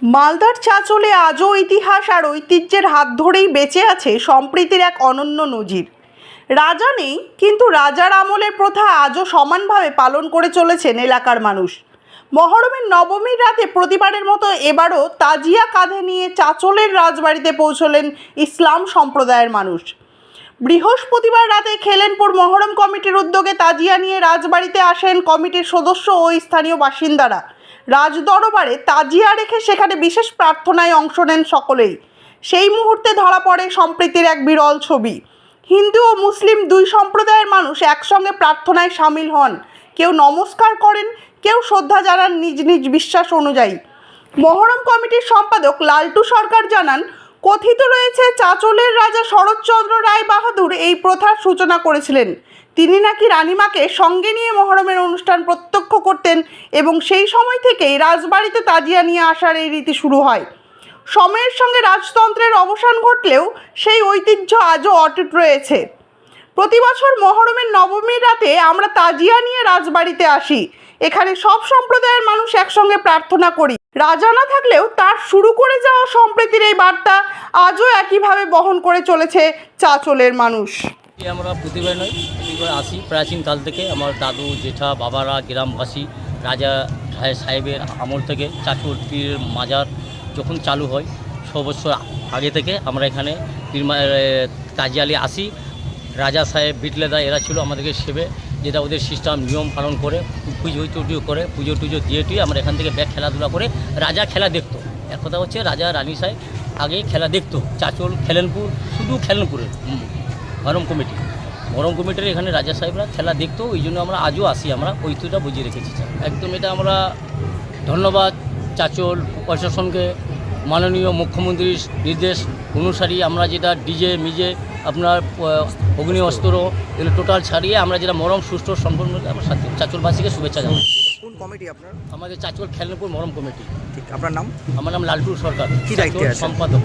মালদার চাঁচলে আজও ইতিহাস আর ঐতিহ্যের হাত ধরেই বেঁচে আছে সম্প্রীতির এক অনন্য নজির। রাজা নেই, কিন্তু রাজার আমলের প্রথা আজও সমানভাবে পালন করে চলেছেন এলাকার মানুষ। মহরমের নবমীর রাতে প্রতিবারের মতো এবারও তাজিয়া কাঁধে নিয়ে চাঁচলের রাজবাড়িতে পৌঁছলেন ইসলাম সম্প্রদায়ের মানুষ। বৃহস্পতিবার রাতে খেলেনপুর মহরম কমিটির উদ্যোগে তাজিয়া নিয়ে রাজবাড়িতে আসেন কমিটির সদস্য ও স্থানীয় বাসিন্দারা। রাজদরবারে তাজিয়া রেখে সেখানে বিশেষ প্রার্থনায় অংশ নেন সকলেই। সেই মুহূর্তে ধরা পড়ে সম্প্রীতির এক বিরল ছবি। হিন্দু ও মুসলিম দুই সম্প্রদায়ের মানুষ একসঙ্গে প্রার্থনায় সামিল হন। কেউ নমস্কার করেন, কেউ শ্রদ্ধা জানান নিজ নিজ বিশ্বাস অনুযায়ী। মহরম কমিটির সম্পাদক লালটু সরকার জানান, কথিত রয়েছে চাঁচলের রাজা শরৎচন্দ্র রায় বাহাদুর এই প্রথার সূচনা করেছিলেন। তিনি নাকি রানীমাকে সঙ্গে নিয়ে মহরমের অনুষ্ঠান প্রত্যক্ষ করতেন এবং সেই সময় থেকেই রাজবাড়িতে তাজিয়া নিয়ে আসার এই রীতি শুরু হয়। সময়ের সঙ্গে রাজতন্ত্রের অবসান ঘটলেও সেই ঐতিহ্য আজও অটুট রয়েছে। প্রতি বছর মহরমের নবমীর রাতে আমরা তাজিয়া নিয়ে রাজবাড়িতে আসি। এখানে সব সম্প্রদায়ের মানুষ একসঙ্গে প্রার্থনা করি। রাজা না থাকলেও তার শুরু করে যাওয়া সম্প্রীতির এই বার্তা আজও একইভাবে বহন করে চলেছে চাঁচলের মানুষ। আমরা প্রতিবার আসি প্রাচীন কাল থেকে। আমার দাদু জেঠা বাবারা গ্রামবাসী রাজা সাহেবের আমল থেকে চাঁচল পীরের মাজার যখন চালু হয় 100 বছর আগে থেকে আমরা এখানে তাজিয়ালে আসি। রাজা সাহেব বিটলেদা এরা ছিল আমাদেরকে সেবে, যেটা ওদের সিস্টেম নিয়ম পালন করে পুজো টুজো করে পুজো টুজো দিয়ে আমরা এখান থেকে ব্যাগ খেলাধুলা করে রাজা খেলা দেখতো। এক কথা হচ্ছে রাজা রানী সাহেব আগেই খেলা দেখতো। চাঁচল খেলেনপুর, শুধু খেলেনপুরের মহরম কমিটির এখানে রাজা সাহেবরা খেলা দেখতো। ওই জন্য আমরা আজও আসি, আমরা ঐতিহ্যটা বুঝিয়ে রেখেছি। একদম এটা আমরা ধন্যবাদ চাঁচল প্রশাসনকে। মাননীয় মুখ্যমন্ত্রীর নির্দেশ অনুসারী আমরা যেটা ডিজে মিজে আপনার অগ্নি অস্ত্র এগুলো টোটাল ছাড়িয়ে আমরা যেটা মহরম সুষ্ঠু সম্পন্ন আমরা চাঁচলবাসীকে শুভেচ্ছা জানাই। কোন কমিটি আপনার? আমাদের চাঁচল খেলেনপুর মহরম কমিটি। ঠিক, আপনার নাম? আমার নাম লালটু সরকার, কি দায়িত্বে আছেন? সম্পাদক।